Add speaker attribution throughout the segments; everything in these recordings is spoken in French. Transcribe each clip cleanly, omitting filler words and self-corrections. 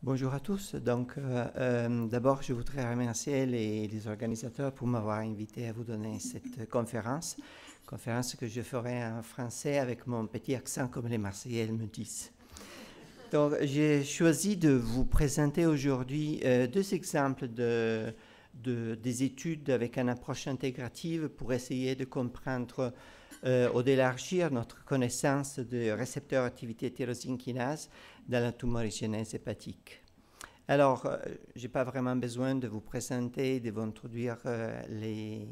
Speaker 1: Bonjour à tous. D'abord, je voudrais remercier les organisateurs pour m'avoir invité à vous donner cette conférence que je ferai en français avec mon petit accent comme les Marseillais me disent. Donc, j'ai choisi de vous présenter aujourd'hui deux exemples des études avec une approche intégrative pour essayer de comprendre ou d'élargir notre connaissance des récepteurs activité tyrosine kinase dans la tumorigénèse hépatique. Alors, je n'ai pas vraiment besoin de vous présenter, de vous introduire les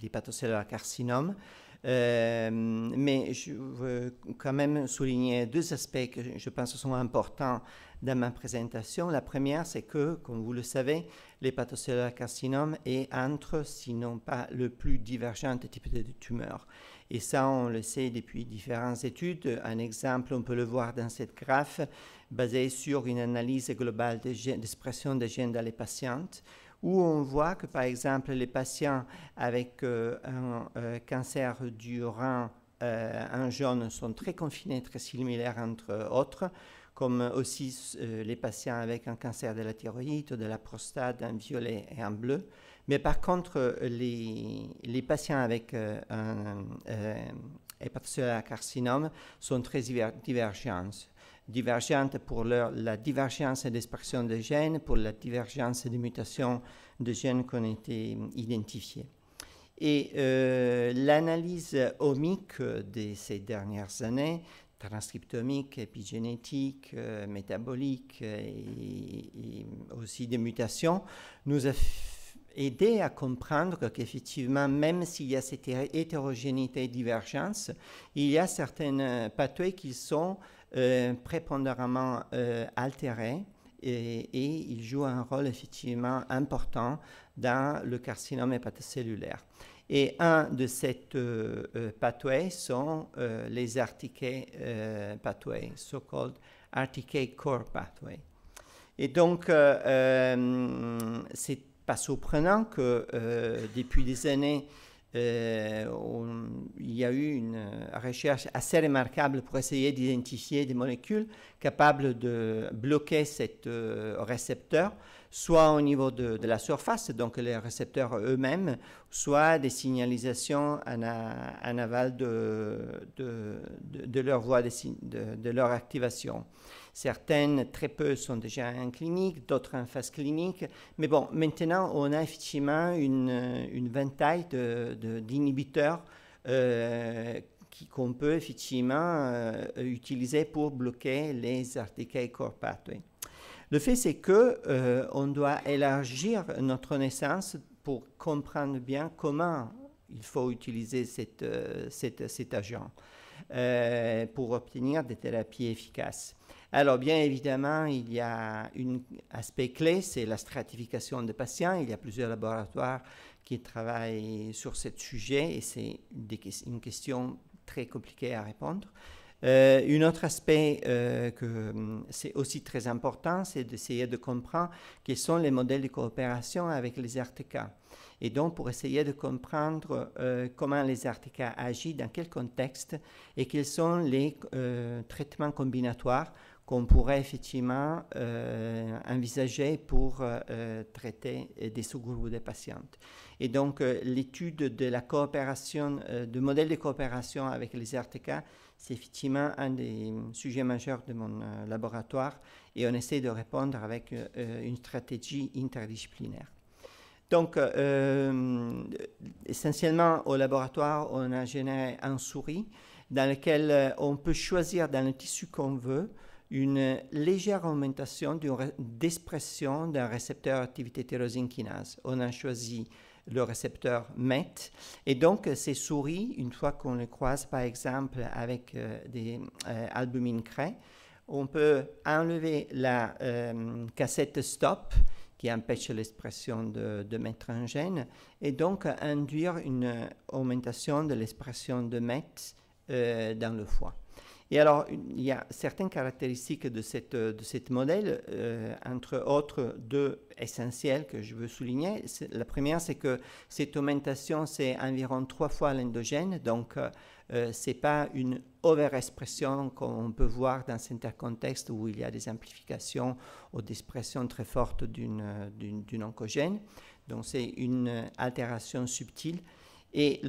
Speaker 1: hépatocellulaires carcinomes, mais je veux quand même souligner deux aspects que je pense sont importants dans ma présentation. La première, c'est que, comme vous le savez, l'hépatocellulaire carcinome est entre, sinon pas le plus divergent type de tumeur. Et ça, on le sait depuis différentes études. Un exemple, on peut le voir dans cette graphe, basée sur une analyse globale d'expression des gènes dans les patientes, où on voit que, par exemple, les patients avec un cancer du rein en jaune sont très confinés, très similaires entre autres, comme aussi les patients avec un cancer de la thyroïde ou de la prostate en violet et en bleu. Mais par contre, les patients avec un hépatocellulaire carcinome sont très divergentes pour la divergence d'expression des gènes, pour la divergence des mutations de gènes qui ont été identifiées. Et l'analyse omique de ces dernières années, transcriptomique, épigénétique, métabolique et aussi des mutations, nous a aidé à comprendre qu'effectivement, même s'il y a cette hétérogénéité et divergence, il y a certaines pathologies qui sont prépondéramment altérées et ils jouent un rôle effectivement important dans le carcinome hépatocellulaire. Et un de ces pathways sont les RTK pathways, so-called RTK core pathway. Et donc, c'est pas surprenant que depuis des années, il y a eu une recherche assez remarquable pour essayer d'identifier des molécules capables de bloquer cet récepteur, soit au niveau de la surface, donc les récepteurs eux-mêmes, soit des signalisations en aval de leur voie de leur activation. Certaines, très peu, sont déjà en clinique, d'autres en phase clinique. Mais bon, maintenant, on a effectivement une vingtaine d'inhibiteurs qu'on peut effectivement utiliser pour bloquer les RTK core pathway. Le fait, c'est qu'on doit élargir notre connaissance pour comprendre bien comment il faut utiliser cet agent pour obtenir des thérapies efficaces. Alors, bien évidemment, il y a un aspect clé, c'est la stratification des patients. Il y a plusieurs laboratoires qui travaillent sur ce sujet et c'est une question très compliquée à répondre. Un autre aspect que c'est aussi très important, c'est d'essayer de comprendre quels sont les modèles de coopération avec les RTK. Et donc, pour essayer de comprendre comment les RTK agissent, dans quel contexte, et quels sont les traitements combinatoires qu'on pourrait effectivement envisager pour traiter des sous-groupes de patientes. Et donc, l'étude de la coopération, de modèles de coopération avec les RTK, c'est effectivement un des sujets majeurs de mon laboratoire et on essaie de répondre avec une stratégie interdisciplinaire. Donc, essentiellement, au laboratoire, on a généré un souris dans lequel on peut choisir dans le tissu qu'on veut une légère augmentation d'expression d'un récepteur activité tyrosine kinase. On a choisi le récepteur MET. Et donc, ces souris, une fois qu'on les croise, par exemple, avec des albumines craie, on peut enlever la cassette stop qui empêche l'expression de MET en gène et donc induire une augmentation de l'expression de MET dans le foie. Et alors, il y a certaines caractéristiques de cette modèle, entre autres deux essentielles que je veux souligner. La première, c'est que cette augmentation, c'est environ 3 fois l'endogène, donc ce n'est pas une overexpression qu'on peut voir dans certains contextes où il y a des amplifications ou des expressions très fortes d'une oncogène. Donc c'est une altération subtile. Et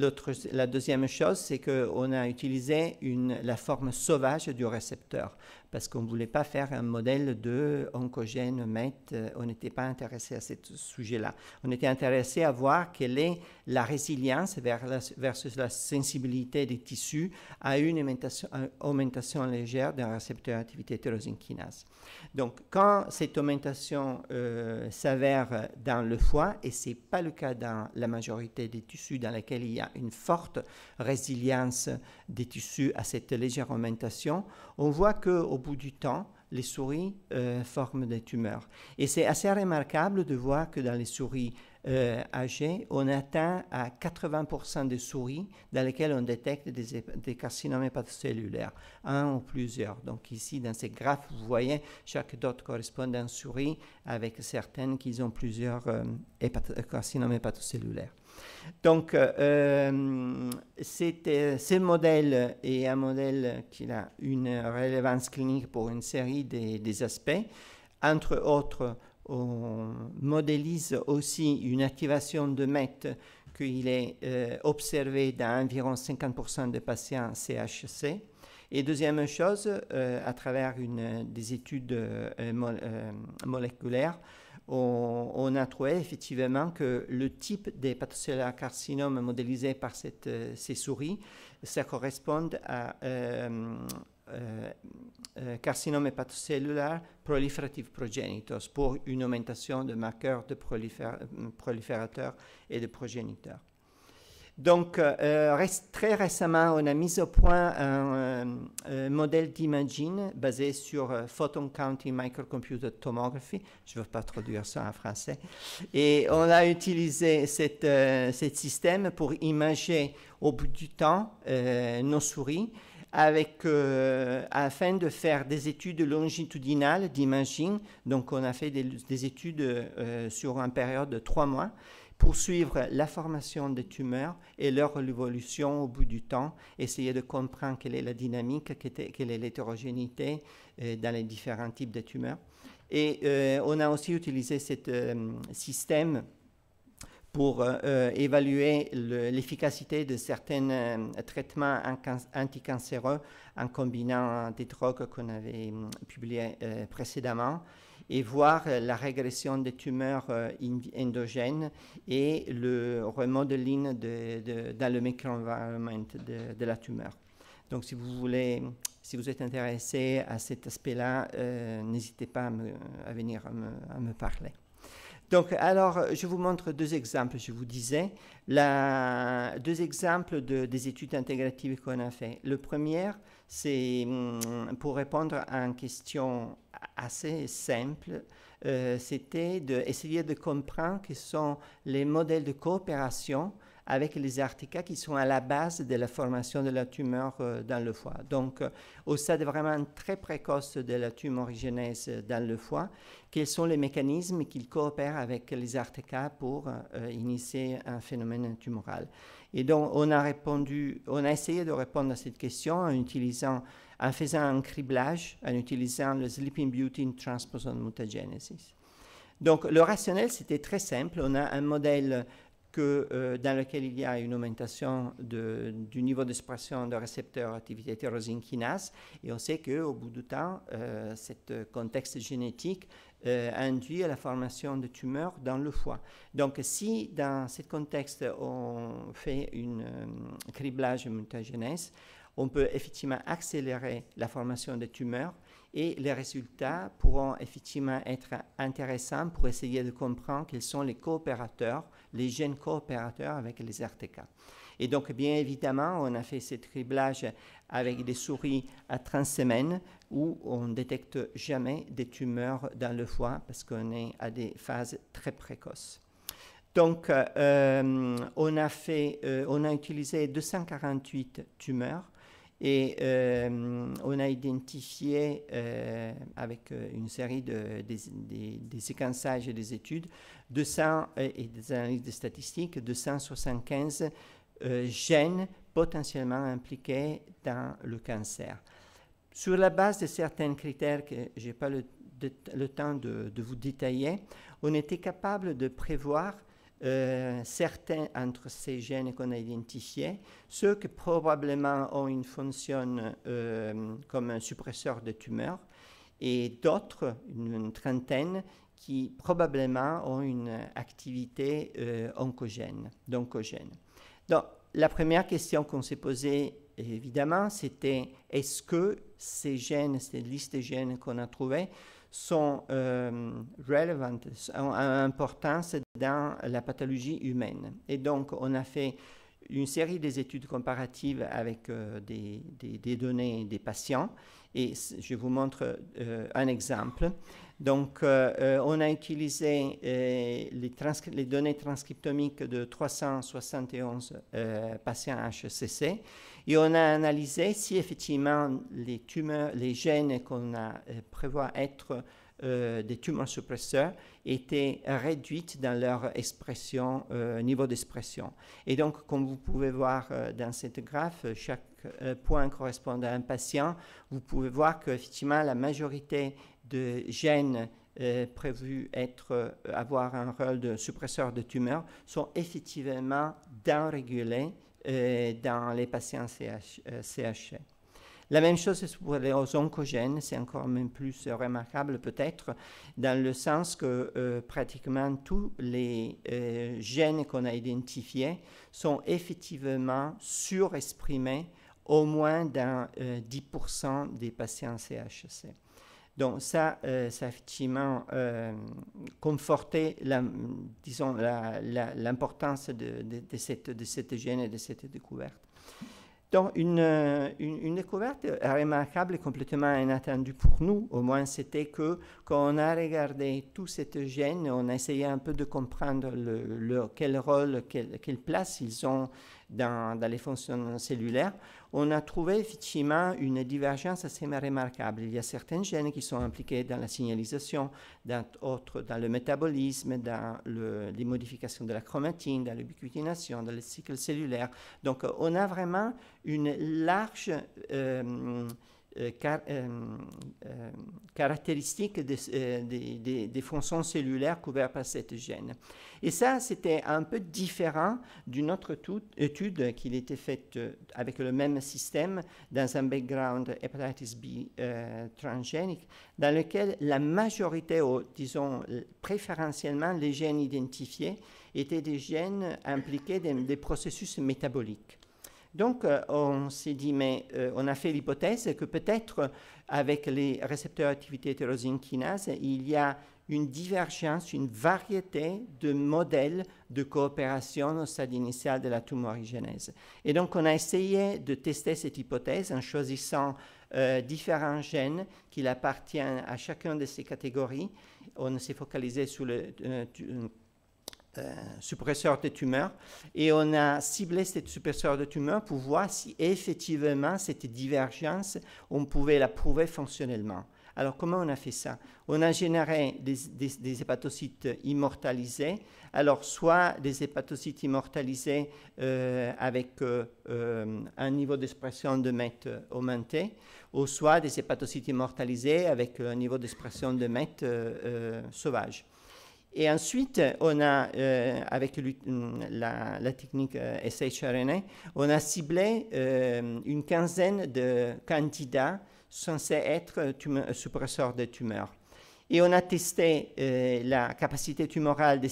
Speaker 1: la deuxième chose, c'est qu'on a utilisé la forme sauvage du récepteur parce qu'on ne voulait pas faire un modèle de oncogène MET. On n'était pas intéressé à ce sujet-là. On était intéressé à voir quelle est la résilience versus la sensibilité des tissus à une augmentation légère d'un récepteur activité tyrosine kinase. Donc, quand cette augmentation s'avère dans le foie, et ce n'est pas le cas dans la majorité des tissus dans lesquels il y a une forte résilience des tissus à cette légère augmentation, on voit qu'au bout du temps, les souris forment des tumeurs. Et c'est assez remarquable de voir que dans les souris âgées, on atteint à 80% des souris dans lesquelles on détecte des carcinomes hépatocellulaires, un ou plusieurs. Donc ici, dans ces graphes, vous voyez, chaque dot correspond à une souris avec certaines qui ont plusieurs carcinomes hépatocellulaires. Donc, ce modèle est un modèle qui a une relevance clinique pour une série des aspects. Entre autres, on modélise aussi une activation de MET qu'il est observé dans environ 50% des patients CHC. Et deuxième chose, à travers des études moléculaires, on a trouvé effectivement que le type d'hépatocellulaire carcinome modélisé par ces souris, ça correspond à carcinome hépatocellulaire proliferative progenitos pour une augmentation de marqueurs de proliférateurs et de progéniteurs. Donc, très récemment, on a mis au point un modèle d'imaging basé sur Photon Counting Microcomputed Tomography. Je ne veux pas traduire ça en français. Et on a utilisé ce système pour imager au bout du temps nos souris afin de faire des études longitudinales d'imaging. Donc, on a fait des études sur une période de 3 mois pour suivre la formation des tumeurs et leur évolution au bout du temps, essayer de comprendre quelle est la dynamique, quelle est l'hétérogénéité dans les différents types de tumeurs. Et on a aussi utilisé ce système pour évaluer l'efficacité de certains traitements anticancéreux en combinant des drogues qu'on avait publiées précédemment et voir la régression des tumeurs endogènes et le remodeling dans le microenvironnement de la tumeur. Donc, si vous êtes intéressé à cet aspect-là, n'hésitez pas à venir à me parler. Donc, alors, je vous montre 2 exemples, je vous disais, 2 exemples des études intégratives qu'on a fait. Le premier, c'est pour répondre à une question assez simple, c'était d'essayer de comprendre quels sont les modèles de coopération avec les RTK qui sont à la base de la formation de la tumeur dans le foie. Donc, au stade vraiment très précoce de la tumorigénèse dans le foie, quels sont les mécanismes qui coopèrent avec les RTK pour initier un phénomène tumoral. Et donc, on a essayé de répondre à cette question en faisant un criblage, en utilisant le Sleeping Beauty Transposon Mutagenesis. Donc, le rationnel, c'était très simple. On a un modèle dans lequel il y a une augmentation du niveau d'expression de récepteurs activité tyrosine kinase, et on sait qu'au bout du temps, ce contexte génétique induit à la formation de tumeurs dans le foie. Donc, si dans ce contexte, on fait un criblage mutagénèse, on peut effectivement accélérer la formation de tumeurs et les résultats pourront effectivement être intéressants pour essayer de comprendre quels sont les coopérateurs, les gènes coopérateurs avec les RTK. Et donc, bien évidemment, on a fait ce criblage avec des souris à 30 semaines où on ne détecte jamais des tumeurs dans le foie parce qu'on est à des phases très précoces. Donc, on a utilisé 248 tumeurs Et on a identifié, avec une série des séquençages et des études, 200 et des analyses de statistiques, 275 gènes potentiellement impliqués dans le cancer. Sur la base de certains critères que je n'ai pas le temps de vous détailler, on était capable de prévoir certains entre ces gènes qu'on a identifiés, ceux qui probablement ont une fonction comme un suppresseur de tumeurs, et d'autres, une trentaine, qui probablement ont une activité oncogène. Donc, la première question qu'on s'est posée, évidemment, c'était est-ce que ces gènes, ces listes de gènes qu'on a trouvées, sont relevantes, ont une importance dans la pathologie humaine. Et donc, on a fait une série d'études comparatives avec des données des patients. Et je vous montre un exemple. Donc, on a utilisé les données transcriptomiques de 371 patients HCC et on a analysé si effectivement les tumeurs, les gènes qu'on a prévoit être des tumeurs suppresseurs étaient réduites dans leur expression, niveau d'expression. Et donc, comme vous pouvez voir dans cette graphe, chaque point correspond à un patient. Vous pouvez voir qu'effectivement, la majorité de gènes prévus avoir un rôle de suppresseur de tumeurs sont effectivement downrégulés dans les patients CHC. La même chose pour les oncogènes, c'est encore même plus remarquable peut-être, dans le sens que pratiquement tous les gènes qu'on a identifiés sont effectivement surexprimés au moins dans 10% des patients CHC. Donc ça a effectivement conforté l'importance de cette gène et de cette découverte. Donc, une découverte remarquable et complètement inattendue pour nous, au moins, c'était que quand on a regardé tous ces gènes, on a essayé un peu de comprendre quel rôle, quelle place ils ont dans les fonctions cellulaires. On a trouvé effectivement une divergence assez remarquable. Il y a certains gènes qui sont impliqués dans la signalisation, d'autres dans le métabolisme, dans les modifications de la chromatine, dans l'ubiquitination, dans le cycle cellulaire. Donc, on a vraiment une large caractéristique des fonctions cellulaires couvertes par cette gène. Et ça, c'était un peu différent d'une autre étude qui était faite avec le même système dans un background hepatitis B transgénique, dans lequel la majorité, ou disons préférentiellement les gènes identifiés, étaient des gènes impliqués dans des processus métaboliques. Donc, on s'est dit, mais on a fait l'hypothèse que peut-être avec les récepteurs activité tyrosine kinase, il y a une divergence, une variété de modèles de coopération au stade initial de la tumorigénèse. Et donc, on a essayé de tester cette hypothèse en choisissant différents gènes qui appartiennent à chacune de ces catégories. On s'est focalisé sur le suppresseur de tumeurs et on a ciblé ce suppresseur de tumeurs pour voir si effectivement cette divergence, on pouvait la prouver fonctionnellement. Alors, comment on a fait ça? On a généré des hépatocytes immortalisés. Alors, soit des hépatocytes immortalisés avec un niveau d'expression de MET augmenté, ou soit des hépatocytes immortalisés avec un niveau d'expression de MET sauvage. Et ensuite, on a, avec la technique shRNA, on a ciblé une quinzaine de candidats censés être suppresseurs de tumeurs. Et on a testé la capacité tumorale des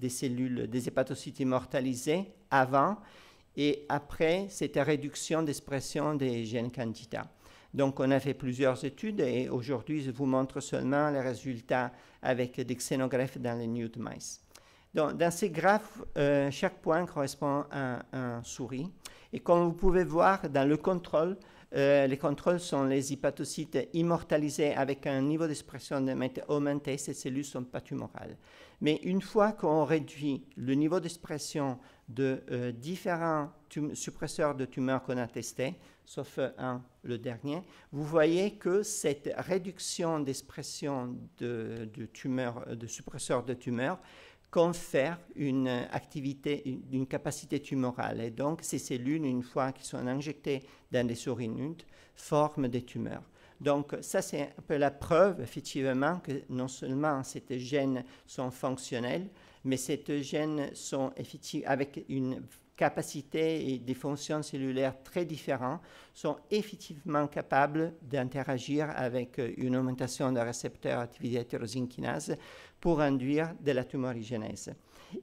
Speaker 1: cellules, des hépatocytes immortalisés avant et après cette réduction d'expression des gènes candidats. Donc, on a fait plusieurs études et aujourd'hui, je vous montre seulement les résultats avec des xénogreffes dans les nude mice. Donc, dans ces graphes, chaque point correspond à un souris. Et comme vous pouvez voir, dans le contrôle, Les contrôles sont les hépatocytes immortalisés avec un niveau d'expression de MET augmenté. Ces cellules ne sont pas tumorales. Mais une fois qu'on réduit le niveau d'expression de différents suppresseurs de tumeurs qu'on a testés, sauf le dernier, vous voyez que cette réduction d'expression de suppresseurs de tumeurs confère une activité, une capacité tumorale. Et donc, ces cellules, une fois qu'elles sont injectées dans des souris nudes, forment des tumeurs. Donc, ça, c'est un peu la preuve, effectivement, que non seulement ces gènes sont fonctionnels, mais ces gènes sont avec une capacité et des fonctions cellulaires très différentes, sont effectivement capables d'interagir avec une augmentation de récepteurs activité tyrosine kinase pour induire de la tumorigénèse.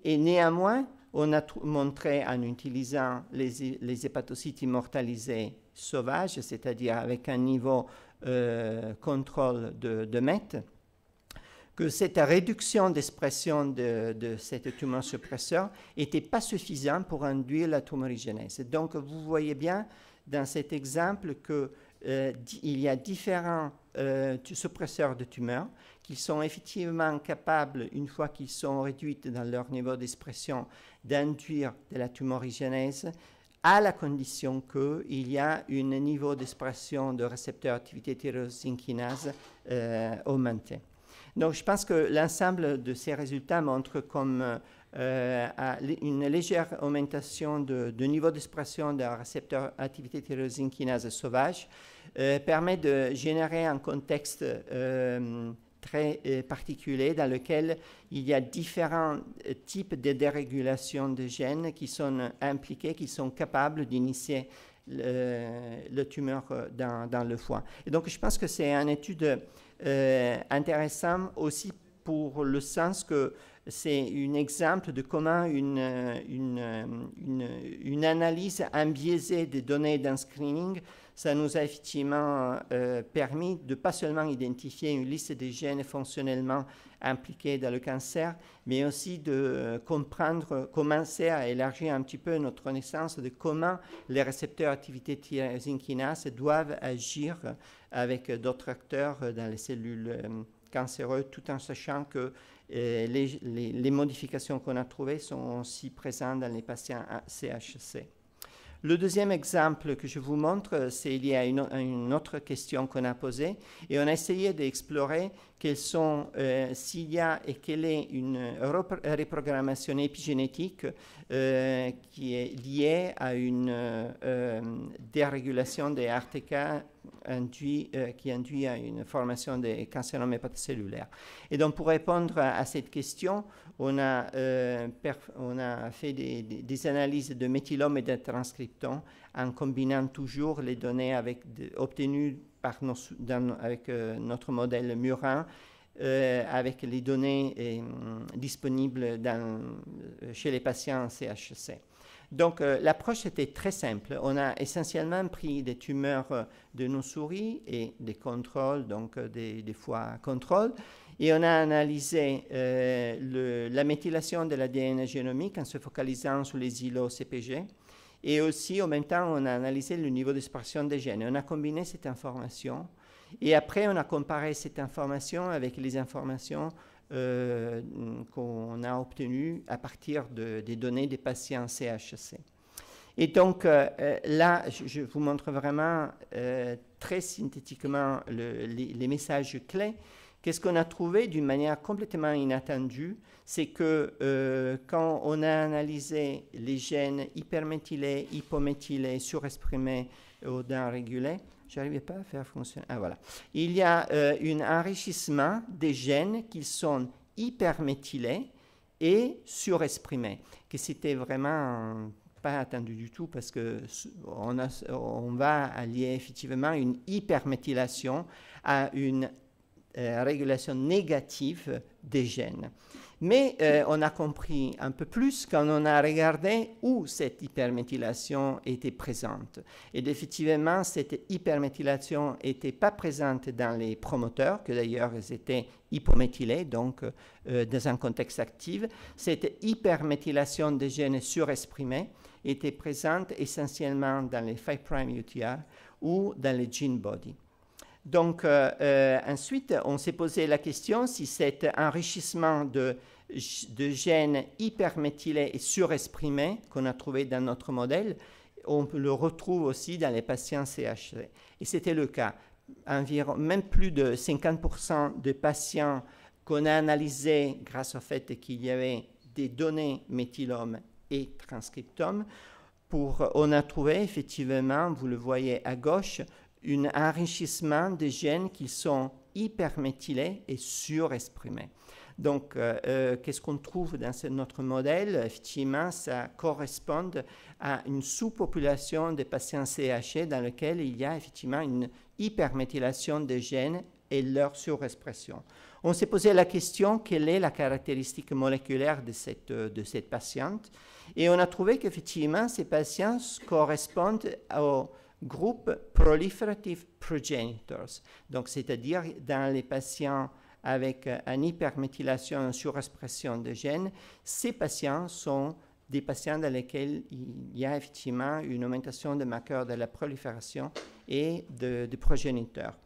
Speaker 1: Et néanmoins, on a montré en utilisant les hépatocytes immortalisés sauvages, c'est-à-dire avec un niveau contrôle de MET, que cette réduction d'expression de cette tumeur suppresseur n'était pas suffisante pour induire la tumorigénèse. Donc, vous voyez bien dans cet exemple qu'il y a différents suppresseurs de tumeurs qui sont effectivement capables, une fois qu'ils sont réduits dans leur niveau d'expression, d'induire de la tumorigénèse à la condition qu'il y a un niveau d'expression de récepteurs activité tyrosine kinase augmenté. Donc, je pense que l'ensemble de ces résultats montre comme une légère augmentation de niveau d'expression d'un récepteur activité tyrosine kinase sauvage permet de générer un contexte très particulier dans lequel il y a différents types de dérégulation de gènes qui sont impliqués, qui sont capables d'initier le tumeur dans le foie. Et donc, je pense que c'est une étude intéressante aussi pour le sens que c'est un exemple de comment une analyse imbiaisée des données d'un screening, ça nous a effectivement permis de pas seulement identifier une liste de gènes fonctionnellement impliqués dans le cancer, mais aussi de comprendre, commencer à élargir un petit peu notre connaissance de comment les récepteurs activité tyrosine kinase doivent agir avec d'autres acteurs dans les cellules cancéreuses, tout en sachant que les modifications qu'on a trouvées sont aussi présentes dans les patients CHC. Le deuxième exemple que je vous montre, c'est il y a une autre question qu'on a posée et on a essayé d'explorer s'il y a et quelle est une reprogrammation épigénétique qui est liée à une dérégulation des RTK qui induit à une formation des carcinomes hépatocellulaires. Et donc, pour répondre à cette question, on a fait des analyses de méthylome et de transcriptome en combinant toujours les données obtenues avec notre modèle Murin, avec les données disponibles chez les patients CHC. Donc, l'approche était très simple. On a essentiellement pris des tumeurs de nos souris et des contrôles, donc des foies contrôles, et on a analysé la méthylation de l'ADN génomique en se focalisant sur les îlots CPG. Et aussi, en même temps, on a analysé le niveau d'expression des gènes. On a combiné cette information. Et après, on a comparé cette information avec les informations qu'on a obtenues à partir des données des patients CHC. Et donc, là, je vous montre vraiment très synthétiquement les messages clés. Qu'est-ce qu'on a trouvé d'une manière complètement inattendue? C'est que quand on a analysé les gènes hyperméthylés, hypométhylés, surexprimés ou dérégulés, je n'arrivais pas à faire fonctionner. Ah, voilà. Il y a un enrichissement des gènes qui sont hyperméthylés et surexprimés, que c'était vraiment pas attendu du tout parce qu'on va allier effectivement une hyperméthylation à une régulation négative des gènes. Mais on a compris un peu plus quand on a regardé où cette hyperméthylation était présente. Et effectivement, cette hyperméthylation n'était pas présente dans les promoteurs, que d'ailleurs ils étaient hypométhylés, donc dans un contexte actif. Cette hyperméthylation des gènes surexprimés était présente essentiellement dans les 5' UTR, ou dans le gene body. Donc, ensuite, on s'est posé la question si cet enrichissement de gènes hyperméthylés et surexprimés qu'on a trouvé dans notre modèle, on le retrouve aussi dans les patients CHC. Et c'était le cas. Environ, même plus de 50% des patients qu'on a analysés grâce au fait qu'il y avait des données méthylome et transcriptome, on a trouvé effectivement, vous le voyez à gauche, un enrichissement des gènes qui sont hyperméthylés et surexprimés. Donc, qu'est-ce qu'on trouve dans notre modèle? Effectivement, ça correspond à une sous-population de patients CHE dans laquelle il y a effectivement une hyperméthylation des gènes et leur surexpression. On s'est posé la question, quelle est la caractéristique moléculaire de cette patiente? Et on a trouvé qu'effectivement, ces patients correspondent au groupe Proliferative Progenitors. Donc, c'est-à-dire dans les patients avec une hyperméthylation, une surexpression de gènes, ces patients sont des patients dans lesquels il y a effectivement une augmentation de marqueurs de la prolifération et de progéniteurs.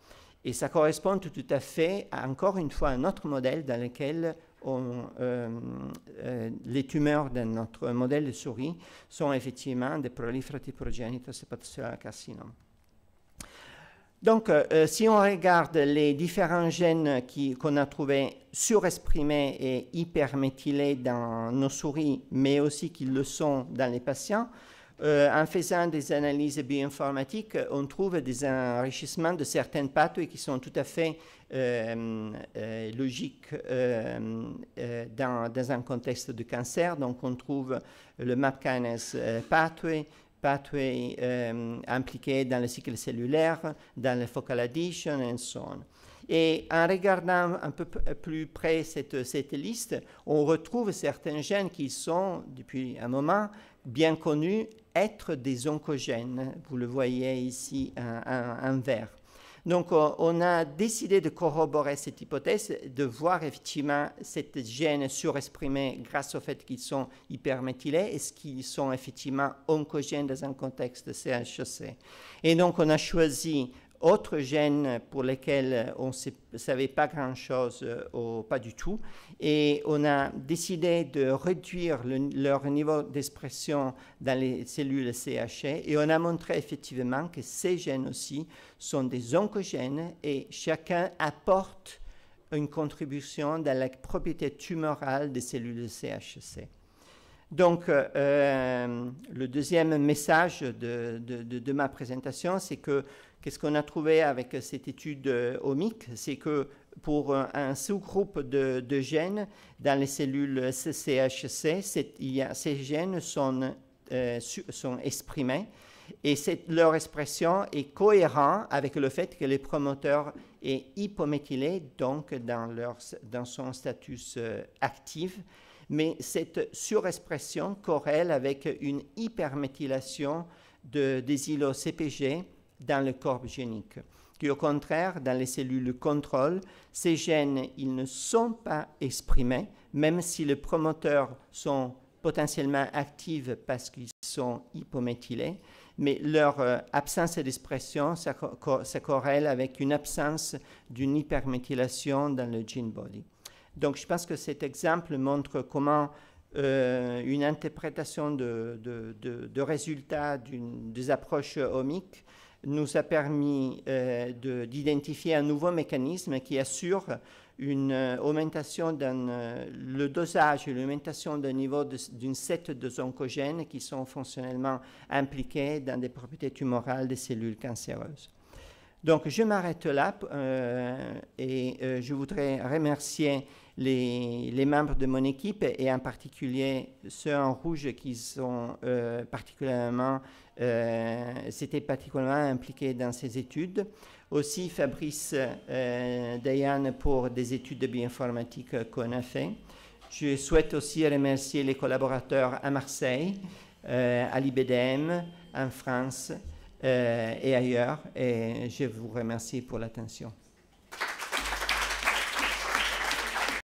Speaker 1: Et ça correspond tout à fait, encore une fois, à un autre modèle dans lequel les tumeurs de notre modèle de souris sont effectivement des proliferative progenitors hepatocellular carcinome. Donc, si on regarde les différents gènes qu'on a trouvés surexprimés et hyperméthylés dans nos souris, mais aussi qu'ils le sont dans les patients, en faisant des analyses bioinformatiques, on trouve des enrichissements de certaines pathways qui sont tout à fait logiques dans un contexte de cancer. Donc, on trouve le MAP kinase pathway impliqué dans le cycle cellulaire, dans le focal addition, et so on. Et en regardant un peu plus près cette liste, on retrouve certains gènes qui sont, depuis un moment, bien connus être des oncogènes. Vous le voyez ici en vert. Donc, on a décidé de corroborer cette hypothèse, de voir effectivement ces gènes surexprimés grâce au fait qu'ils sont hyperméthylés, est-ce qu'ils sont effectivement oncogènes dans un contexte de CHC. Et donc, on a choisi autres gènes pour lesquels on ne savait pas grand-chose, pas du tout, et on a décidé de réduire leur niveau d'expression dans les cellules CHE, et on a montré effectivement que ces gènes aussi sont des oncogènes, et chacun apporte une contribution dans la propriété tumorale des cellules CHC. Donc, le deuxième message de ma présentation, c'est que qu'est-ce qu'on a trouvé avec cette étude omique, c'est que pour un sous-groupe de gènes dans les cellules CHC, ces gènes sont exprimés et leur expression est cohérente avec le fait que les promoteurs est hypométhylé, donc dans son statut actif. Mais cette surexpression corrèle avec une hyperméthylation des îlots CPG dans le corps génique, qui au contraire, dans les cellules contrôle, ces gènes, ils ne sont pas exprimés, même si les promoteurs sont potentiellement actifs parce qu'ils sont hypométhylés, mais leur absence d'expression, ça corrèle avec une absence d'une hyperméthylation dans le gene body. Donc, je pense que cet exemple montre comment une interprétation de résultats des approches omiques nous a permis d'identifier un nouveau mécanisme qui assure une augmentation dans le dosage et l'augmentation d'un niveau d'une set de oncogènes qui sont fonctionnellement impliqués dans des propriétés tumorales des cellules cancéreuses. Donc, je m'arrête là et je voudrais remercier les membres de mon équipe et en particulier ceux en rouge qui sont s'étaient particulièrement impliqués dans ces études. Aussi Fabrice Dayan pour des études de bioinformatique qu'on a fait. Je souhaite aussi remercier les collaborateurs à Marseille, à l'IBDM, en France et ailleurs. Et je vous remercie pour l'attention.